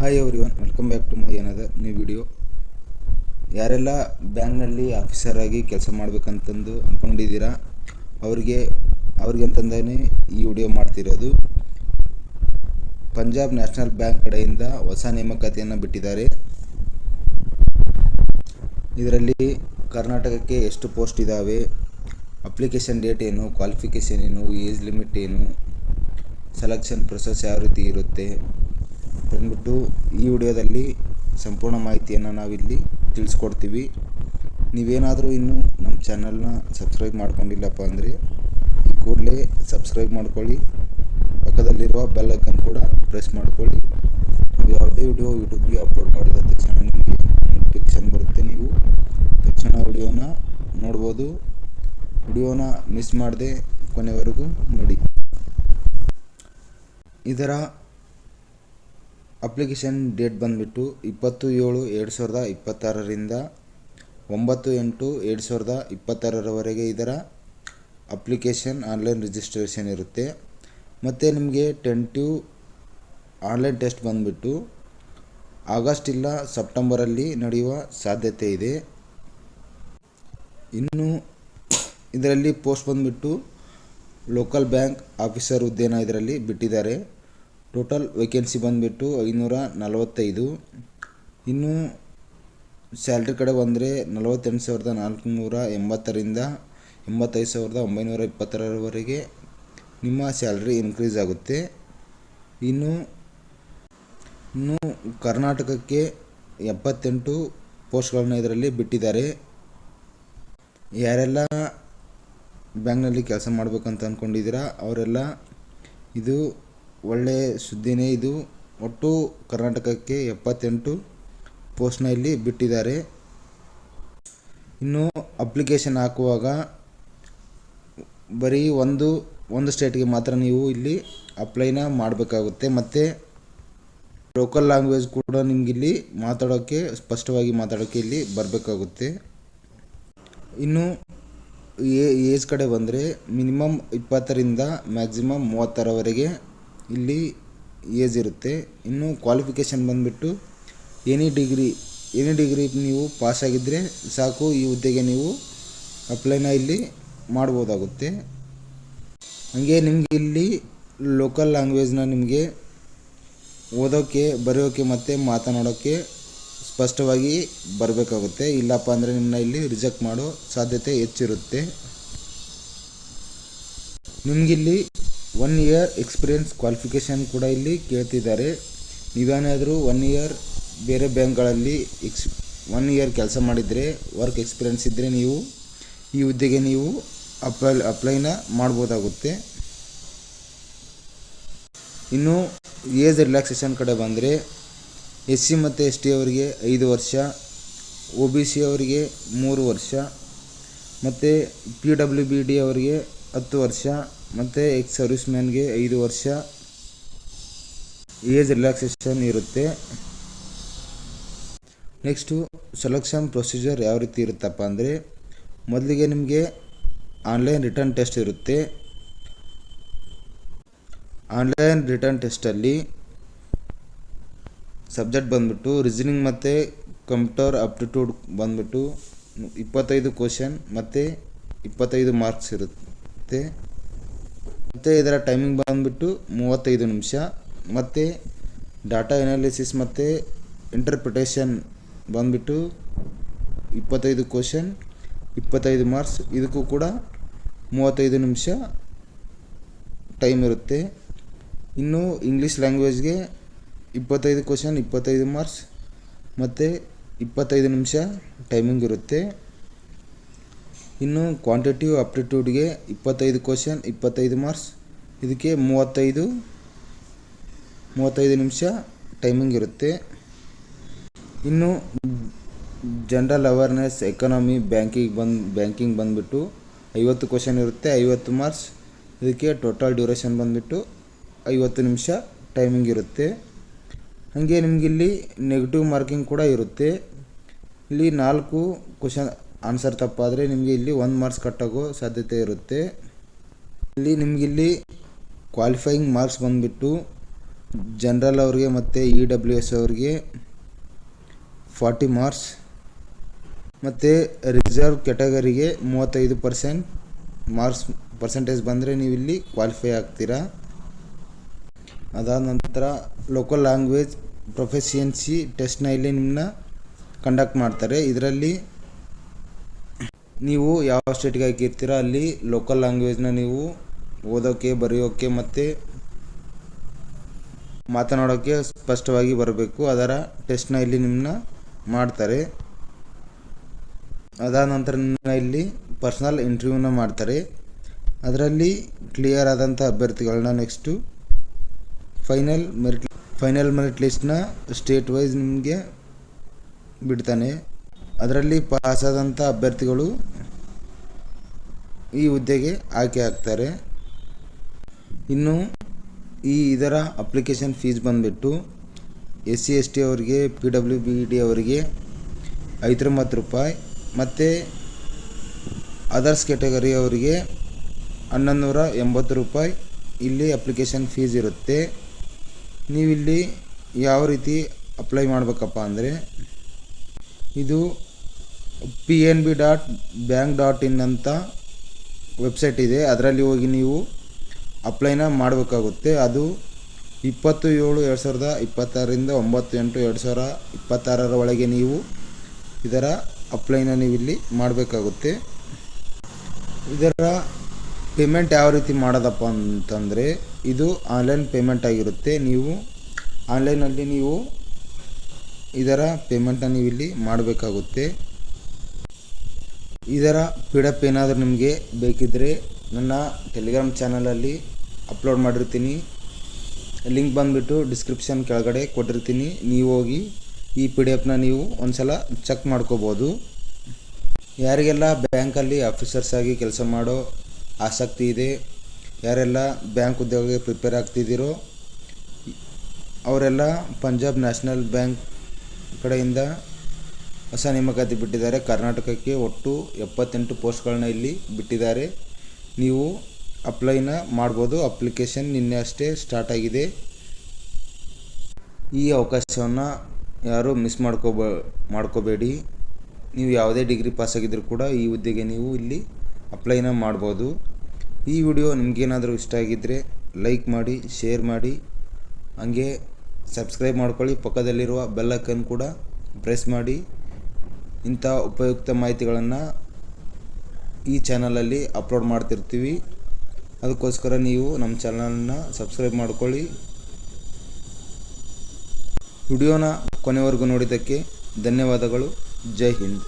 Hi everyone, welcome back to my another new video. ಯಾರೆಲ್ಲ ಬ್ಯಾಂಕ್ನಲ್ಲಿ officer ಆಗಿ ಕೆಲಸ ಮಾಡಬೇಕಂತಂದು ಅಂದ್ಕೊಂಡಿದ್ದೀರಾ ಅವ್ರಿಗಂತಂದೇ ಈ ವಿಡಿಯೋ ಮಾಡ್ತಿರೋದು. ಪಂಜಾಬ್ ನ್ಯಾಷನಲ್ ಬ್ಯಾಂಕ್ ಕಡೆಯಿಂದ ಹೊಸ ನೇಮಕಾತಿಯನ್ನು ಬಿಟ್ಟಿದ್ದಾರೆ. ಇದರಲ್ಲಿ ಕರ್ನಾಟಕಕ್ಕೆ ಎಷ್ಟು ಪೋಸ್ಟ್ ಇದ್ದಾವೆ, ಅಪ್ಲಿಕೇಶನ್ ಡೇಟ್ ಏನು, ಕ್ವಾಲಿಫಿಕೇಷನ್ ಏನು, ಏಜ್ ಲಿಮಿಟ್ ಏನು, ಸೆಲೆಕ್ಷನ್ ಪ್ರೊಸೆಸ್ ಯಾವ ರೀತಿ ಇರುತ್ತೆ ಅಂದ್ಬಿಟ್ಟು ಈ ವಿಡಿಯೋದಲ್ಲಿ ಸಂಪೂರ್ಣ ಮಾಹಿತಿಯನ್ನು ನಾವಿಲ್ಲಿ ತಿಳಿಸ್ಕೊಡ್ತೀವಿ. ನೀವೇನಾದರೂ ಇನ್ನೂ ನಮ್ಮ ಚಾನಲ್ನ ಸಬ್ಸ್ಕ್ರೈಬ್ ಮಾಡ್ಕೊಂಡಿಲ್ಲಪ್ಪ ಅಂದರೆ ಈ ಕೂಡಲೇ ಸಬ್ಸ್ಕ್ರೈಬ್ ಮಾಡ್ಕೊಳ್ಳಿ, ಪಕ್ಕದಲ್ಲಿರುವ ಬೆಲ್ ಐಕನ್ ಕೂಡ ಪ್ರೆಸ್ ಮಾಡ್ಕೊಳ್ಳಿ. ನಾವು ಯಾವುದೇ ವಿಡಿಯೋ ಯೂಟ್ಯೂಬ್ಗೆ ಅಪ್ಲೋಡ್ ಮಾಡಿದ ತಕ್ಷಣ ನಿಮಗೆ ನೋಟಿಫಿಕೇಷನ್ ಬರುತ್ತೆ. ನೀವು ತಕ್ಷಣ ವಿಡಿಯೋನ ನೋಡ್ಬೋದು. ವಿಡಿಯೋನ ಮಿಸ್ ಮಾಡದೆ ಕೊನೆವರೆಗೂ ನೋಡಿ. ಇದರ ಅಪ್ಲಿಕೇಶನ್ ಡೇಟ್ ಬಂದುಬಿಟ್ಟು 20/7/2026ರಿಂದ 9/8/2026ರವರೆಗೆ ಇದರ ಅಪ್ಲಿಕೇಶನ್ ಆನ್ಲೈನ್ ರಿಜಿಸ್ಟ್ರೇಷನ್ ಇರುತ್ತೆ. ಮತ್ತು ನಿಮಗೆ ಟೆಂಟಿವ್ ಆನ್ಲೈನ್ ಟೆಸ್ಟ್ ಬಂದುಬಿಟ್ಟು ಆಗಸ್ಟ್ ಇಲ್ಲ ಸೆಪ್ಟೆಂಬರಲ್ಲಿ ನಡೆಯುವ ಸಾಧ್ಯತೆ ಇದೆ. ಇನ್ನು ಇದರಲ್ಲಿ ಪೋಸ್ಟ್ ಬಂದುಬಿಟ್ಟು ಲೋಕಲ್ ಬ್ಯಾಂಕ್ ಆಫೀಸರ್ ಹುದ್ದೆನ ಇದರಲ್ಲಿ ಬಿಟ್ಟಿದ್ದಾರೆ. ಟೋಟಲ್ ವೇಕೆನ್ಸಿ ಬಂದುಬಿಟ್ಟು 545. ಇನ್ನು ಸ್ಯಾಲ್ರಿ ಕಡೆ ಬಂದರೆ 48,480ರಿಂದ 85,920ರವರೆಗೆ ನಿಮ್ಮ ಸ್ಯಾಲ್ರಿ ಇನ್ಕ್ರೀಸ್ ಆಗುತ್ತೆ. ಇನ್ನು ಕರ್ನಾಟಕಕ್ಕೆ 78 ಪೋಸ್ಟ್ಗಳನ್ನ ಇದರಲ್ಲಿ ಬಿಟ್ಟಿದ್ದಾರೆ. ಯಾರೆಲ್ಲ ಬ್ಯಾಂಕ್ನಲ್ಲಿ ಕೆಲಸ ಮಾಡಬೇಕಂತ ಅಂದ್ಕೊಂಡಿದ್ದೀರಾ ಅವರೆಲ್ಲ ಇದು ಒಳ್ಳೆಯ ಸುದ್ದಿನೇ. ಇದು ಒಟ್ಟು ಕರ್ನಾಟಕಕ್ಕೆ 78 ಪೋಸ್ಟ್ನ ಇಲ್ಲಿ ಬಿಟ್ಟಿದ್ದಾರೆ. ಇನ್ನು ಅಪ್ಲಿಕೇಶನ್ ಹಾಕುವಾಗ ಬರೀ ಒಂದು ಸ್ಟೇಟ್ಗೆ ಮಾತ್ರ ನೀವು ಇಲ್ಲಿ ಅಪ್ಲೈನ ಮಾಡಬೇಕಾಗುತ್ತೆ. ಮತ್ತು ಲೋಕಲ್ ಲ್ಯಾಂಗ್ವೇಜ್ ಕೂಡ ನಿಮಗಿಲ್ಲಿ ಮಾತಾಡೋಕ್ಕೆ ಸ್ಪಷ್ಟವಾಗಿ ಮಾತಾಡೋಕ್ಕೆ ಇಲ್ಲಿ ಬರಬೇಕಾಗುತ್ತೆ. ಇನ್ನು ಏಜ್ ಕಡೆ ಬಂದರೆ ಮಿನಿಮಮ್ 20ರಿಂದ ಮ್ಯಾಕ್ಸಿಮಮ್ 30ರವರೆಗೆ ಇಲ್ಲಿ ಏಜ್ ಇರುತ್ತೆ. ಇನ್ನು ಕ್ವಾಲಿಫಿಕೇಷನ್ ಬಂದುಬಿಟ್ಟು ಎನಿ ಡಿಗ್ರಿ ನೀವು ಪಾಸಾಗಿದ್ದರೆ ಸಾಕು, ಈ ಹುದ್ದೆಗೆ ನೀವು ಅಪ್ಲೈನ ಇಲ್ಲಿ ಮಾಡ್ಬೋದಾಗುತ್ತೆ. ಹಾಗೆ ನಿಮಗೆ ಇಲ್ಲಿ ಲೋಕಲ್ ಲ್ಯಾಂಗ್ವೇಜ್ನ ನಿಮಗೆ ಓದೋಕ್ಕೆ, ಬರೆಯೋಕ್ಕೆ ಮತ್ತು ಮಾತನಾಡೋಕ್ಕೆ ಸ್ಪಷ್ಟವಾಗಿ ಬರಬೇಕಾಗುತ್ತೆ. ಇಲ್ಲಪ್ಪ ಅಂದರೆ ನಿಮ್ಮನ್ನ ಇಲ್ಲಿ ರಿಜೆಕ್ಟ್ ಮಾಡೋ ಸಾಧ್ಯತೆ ಹೆಚ್ಚಿರುತ್ತೆ. ನಿಮಗಿಲ್ಲಿ 1 ಇಯರ್ ಎಕ್ಸ್ಪೀರಿಯನ್ಸ್ ಕ್ವಾಲಿಫಿಕೇಷನ್ ಕೂಡ ಇಲ್ಲಿ ಕೇಳ್ತಿದ್ದಾರೆ. ನೀವೇನಾದರೂ 1 ಇಯರ್ ಬೇರೆ ಬ್ಯಾಂಕ್ಗಳಲ್ಲಿ 1 ಇಯರ್ ಕೆಲಸ ಮಾಡಿದರೆ, ವರ್ಕ್ ಎಕ್ಸ್ಪೀರಿಯನ್ಸ್ ಇದ್ದರೆ ನೀವು ಈ ಹುದ್ದೆಗೆ ನೀವು ಅಪ್ಲೈನ ಮಾಡ್ಬೋದಾಗುತ್ತೆ. ಇನ್ನು ಏಜ್ ರಿಲ್ಯಾಕ್ಸೇಷನ್ ಕಡೆ ಬಂದರೆ SC ಮತ್ತು ST ಅವರಿಗೆ 5 ವರ್ಷ, OBC ಅವರಿಗೆ 3 ವರ್ಷ, ಮತ್ತು PWBD ಅವರಿಗೆ 10 ವರ್ಷ, ಮತ್ತು ಎಕ್ಸ್ ಸರ್ವಿಸ್ ಮ್ಯಾನ್ಗೆ 5 ವರ್ಷ ಏಜ್ ರಿಲ್ಯಾಕ್ಸೇಷನ್ ಇರುತ್ತೆ. ನೆಕ್ಸ್ಟು ಸೆಲೆಕ್ಷನ್ ಪ್ರೊಸೀಜರ್ ಯಾವ ರೀತಿ ಇರುತ್ತಪ್ಪ ಅಂದರೆ, ಮೊದಲಿಗೆ ನಿಮಗೆ ಆನ್ಲೈನ್ ರಿಟರ್ನ್ ಟೆಸ್ಟ್ ಇರುತ್ತೆ. ಆನ್ಲೈನ್ ರಿಟರ್ನ್ ಟೆಸ್ಟಲ್ಲಿ ಸಬ್ಜೆಕ್ಟ್ ಬಂದುಬಿಟ್ಟು ರೀಸನಿಂಗ್ ಮತ್ತು ಕಂಪ್ಯೂಟರ್ ಆಪ್ಟಿಟ್ಯೂಡ್ ಬಂದುಬಿಟ್ಟು 25 ಕ್ವಶನ್ ಮತ್ತು 25 ಮಾರ್ಕ್ಸ್ ಇರುತ್ತೆ. ಮತ್ತು ಇದರ ಟೈಮಿಂಗ್ ಬಂದುಬಿಟ್ಟು 35 ನಿಮಿಷ. ಮತ್ತು ಡಾಟಾ ಎನಾಲಿಸಿಸ್ ಮತ್ತು ಇಂಟರ್ಪ್ರಿಟೇಷನ್ ಬಂದುಬಿಟ್ಟು 25 ಕ್ವಶನ್ 25 ಮಾರ್ಕ್ಸ್. ಇದಕ್ಕೂ ಕೂಡ 35 ನಿಮಿಷ ಟೈಮ್ ಇರುತ್ತೆ. ಇನ್ನು ಇಂಗ್ಲೀಷ್ ಲ್ಯಾಂಗ್ವೇಜ್ಗೆ 25 ಕ್ವಶನ್ 25 ಮಾರ್ಕ್ಸ್ ಮತ್ತು 25 ನಿಮಿಷ ಟೈಮಿಂಗ್ ಇರುತ್ತೆ. ಇನ್ನು ಕ್ವಾಂಟಿಟಿವ್ ಆಪ್ಟಿಟ್ಯೂಡ್ಗೆ 25 ಕ್ವಶನ್ 25 ಮಾರ್ಕ್ಸ್, ಇದಕ್ಕೆ 35 ನಿಮಿಷ ಟೈಮಿಂಗ್ ಇರುತ್ತೆ. ಇನ್ನು ಜನರಲ್ ಅವೇರ್ನೆಸ್, ಎಕನಾಮಿ, ಬ್ಯಾಂಕಿಂಗ್ ಬಂದುಬಿಟ್ಟು 50 ಕ್ವಶನ್ ಇರುತ್ತೆ, 50 ಮಾರ್ಕ್ಸ್. ಇದಕ್ಕೆ ಟೋಟಲ್ ಡ್ಯೂರೇಷನ್ ಬಂದುಬಿಟ್ಟು 50 ನಿಮಿಷ ಟೈಮಿಂಗ್ ಇರುತ್ತೆ. ಹಾಗೆ ನಿಮಗಿಲ್ಲಿ ನೆಗೆಟಿವ್ ಮಾರ್ಕಿಂಗ್ ಕೂಡ ಇರುತ್ತೆ. ಇಲ್ಲಿ 4 ಕ್ವಶನ್ ಆನ್ಸರ್ ತಪ್ಪಾದರೆ ನಿಮಗೆ ಇಲ್ಲಿ 1 ಮಾರ್ಕ್ಸ್ ಕಟ್ಟಾಗೋ ಸಾಧ್ಯತೆ ಇರುತ್ತೆ. ಇಲ್ಲಿ ನಿಮಗಿಲ್ಲಿ ಕ್ವಾಲಿಫೈಯಿಂಗ್ ಮಾರ್ಕ್ಸ್ ಬಂದುಬಿಟ್ಟು ಜನರಲ್ ಅವ್ರಿಗೆ ಮತ್ತು EWS ಅವ್ರಿಗೆ 40 ಮಾರ್ಕ್ಸ್ ಮತ್ತು ರಿಸರ್ವ್ ಕ್ಯಾಟಗರಿಗೆ 35% ಪರ್ಸೆಂಟೇಜ್ ಬಂದರೆ ನೀವು ಇಲ್ಲಿ ಕ್ವಾಲಿಫೈ ಆಗ್ತೀರಾ. ಅದಾದ ನಂತರ ಲೋಕಲ್ ಲ್ಯಾಂಗ್ವೇಜ್ ಪ್ರೊಫೆಷಿಯನ್ಸಿ ಟೆಸ್ಟ್ನ ಇಲ್ಲಿ ನಿಮ್ಮನ್ನ ಕಂಡಕ್ಟ್ ಮಾಡ್ತಾರೆ. ಇದರಲ್ಲಿ ನೀವು ಯಾವ ಸ್ಟೇಟ್ಗೆ ಹಾಕಿರ್ತೀರ ಅಲ್ಲಿ ಲೋಕಲ್ ಲ್ಯಾಂಗ್ವೇಜ್ನ ನೀವು ಓದೋಕ್ಕೆ, ಬರೆಯೋಕ್ಕೆ ಮತ್ತು ಮಾತನಾಡೋಕ್ಕೆ ಸ್ಪಷ್ಟವಾಗಿ ಬರಬೇಕು. ಅದರ ಟೆಸ್ಟ್ನ ಇಲ್ಲಿ ನಿಮ್ಮನ್ನ ಮಾಡ್ತಾರೆ. ಅದಾದ ನಂತರ ನಿಮ್ಮನ್ನ ಇಲ್ಲಿ ಪರ್ಸ್ನಲ್ ಇಂಟರ್ವ್ಯೂನ ಮಾಡ್ತಾರೆ. ಅದರಲ್ಲಿ ಕ್ಲಿಯರ್ ಆದಂಥ ಅಭ್ಯರ್ಥಿಗಳನ್ನ ನೆಕ್ಸ್ಟು ಫೈನಲ್ ಮೆರಿಟ್ ಲಿಸ್ಟ್ನ ಸ್ಟೇಟ್ ವೈಸ್ ನಿಮಗೆ ಬಿಡ್ತಾನೆ. ಅದರಲ್ಲಿ ಪಾಸಾದಂಥ ಅಭ್ಯರ್ಥಿಗಳು ಈ ಹುದ್ದೆಗೆ ಆಯ್ಕೆ ಆಗ್ತಾರೆ. ಇನ್ನು ಇದರ ಅಪ್ಲಿಕೇಶನ್ ಫೀಸ್ ಬಂದುಬಿಟ್ಟು SC ST ಅವರಿಗೆ, PWBD ಅವರಿಗೆ 50 ರೂಪಾಯಿ ಮತ್ತು ಅದರ್ಸ್ ಕ್ಯಾಟಗರಿ ಅವರಿಗೆ 1180 ರೂಪಾಯಿ ಇಲ್ಲಿ ಅಪ್ಲಿಕೇಶನ್ ಫೀಸ್ ಇರುತ್ತೆ. ನೀವಿಲ್ಲಿ ಯಾವ ರೀತಿ ಅಪ್ಲೈ ಮಾಡಬೇಕಪ್ಪ ಅಂದರೆ ಇದು pnb.bank.in ಅಂತ ವೆಬ್ಸೈಟ್ ಇದೆ. ಅದರಲ್ಲಿ ಹೋಗಿ ನೀವು ಅಪ್ಲೈನ ಮಾಡಬೇಕಾಗುತ್ತೆ. ಅದು 20/7/2026ರಿಂದ 9/8/2026 ಒಳಗೆ ನೀವು ಇದರ ಅಪ್ಲೈನ ನೀವಿಲ್ಲಿ ಮಾಡಬೇಕಾಗುತ್ತೆ. ಇದರ ಪೇಮೆಂಟ್ ಯಾವ ರೀತಿ ಮಾಡೋದಪ್ಪ ಅಂತಂದರೆ ಇದು ಆನ್ಲೈನ್ ಪೇಮೆಂಟ್ ಆಗಿರುತ್ತೆ. ನೀವು ಆನ್ಲೈನಲ್ಲಿ ನೀವು ಇದರ ಪೇಮೆಂಟನ್ನು ನೀವು ಇಲ್ಲಿ ಮಾಡಬೇಕಾಗುತ್ತೆ. ಇದರ PDF ಏನಾದರೂ ನಿಮಗೆ ಬೇಕಿದ್ದರೆ ನನ್ನ ಟೆಲಿಗ್ರಾಮ್ ಚಾನಲಲ್ಲಿ ಅಪ್ಲೋಡ್ ಮಾಡಿರ್ತೀನಿ. ಲಿಂಕ್ ಬಂದುಬಿಟ್ಟು ಡಿಸ್ಕ್ರಿಪ್ಷನ್ ಕೆಳಗಡೆ ಕೊಟ್ಟಿರ್ತೀನಿ. ನೀವು ಹೋಗಿ ಈ PDF ನೀವು ಒಂದು ಸಲ ಚೆಕ್ ಮಾಡ್ಕೋಬೋದು. ಯಾರಿಗೆಲ್ಲ ಬ್ಯಾಂಕಲ್ಲಿ ಆಫೀಸರ್ಸ್ ಆಗಿ ಕೆಲಸ ಮಾಡೋ ಆಸಕ್ತಿ ಇದೆ, ಯಾರೆಲ್ಲ ಬ್ಯಾಂಕ್ ಉದ್ಯೋಗಕ್ಕೆ ಪ್ರಿಪೇರ್ ಆಗ್ತಿದ್ದೀರೋ ಅವರೆಲ್ಲ ಪಂಜಾಬ್ ನ್ಯಾಷನಲ್ ಬ್ಯಾಂಕ್ ಕಡೆಯಿಂದ ಹೊಸ ನೇಮಕಾತಿ ಬಿಟ್ಟಿದ್ದಾರೆ. ಕರ್ನಾಟಕಕ್ಕೆ ಒಟ್ಟು 78 ಪೋಸ್ಟ್ಗಳನ್ನ ಇಲ್ಲಿ ಬಿಟ್ಟಿದ್ದಾರೆ. ನೀವು ಅಪ್ಲೈನ ಮಾಡ್ಬೋದು. ಅಪ್ಲಿಕೇಶನ್ ನಿನ್ನೆ ಅಷ್ಟೇ ಸ್ಟಾರ್ಟ್ ಆಗಿದೆ. ಈ ಅವಕಾಶವನ್ನು ಯಾರೂ ಮಿಸ್ ಮಾಡ್ಕೋಬೇಡಿ. ನೀವು ಯಾವುದೇ ಡಿಗ್ರಿ ಪಾಸಾಗಿದ್ದರೂ ಕೂಡ ಈ ಹುದ್ದೆಗೆ ನೀವು ಇಲ್ಲಿ ಅಪ್ಲೈನ ಮಾಡ್ಬೋದು. ಈ ವಿಡಿಯೋ ನಿಮಗೇನಾದರೂ ಇಷ್ಟ ಆಗಿದ್ದರೆ ಲೈಕ್ ಮಾಡಿ, ಶೇರ್ ಮಾಡಿ, ಹಾಗೆ ಸಬ್ಸ್ಕ್ರೈಬ್ ಮಾಡ್ಕೊಳ್ಳಿ. ಪಕ್ಕದಲ್ಲಿರುವ ಬೆಲ್ ಐಕಾನ್ ಕೂಡ ಪ್ರೆಸ್ ಮಾಡಿ. ಇಂಥ ಉಪಯುಕ್ತ ಮಾಹಿತಿಗಳನ್ನು ಈ ಚಾನಲಲ್ಲಿ ಅಪ್ಲೋಡ್ ಮಾಡ್ತಿರ್ತೀವಿ. ಅದಕ್ಕೋಸ್ಕರ ನೀವು ನಮ್ಮ ಚಾನಲನ್ನು ಸಬ್ಸ್ಕ್ರೈಬ್ ಮಾಡ್ಕೊಳ್ಳಿ. ವಿಡಿಯೋನ ಕೊನೆವರೆಗೂ ನೋಡಿದ್ದಕ್ಕೆ ಧನ್ಯವಾದಗಳು. ಜೈ ಹಿಂದ್.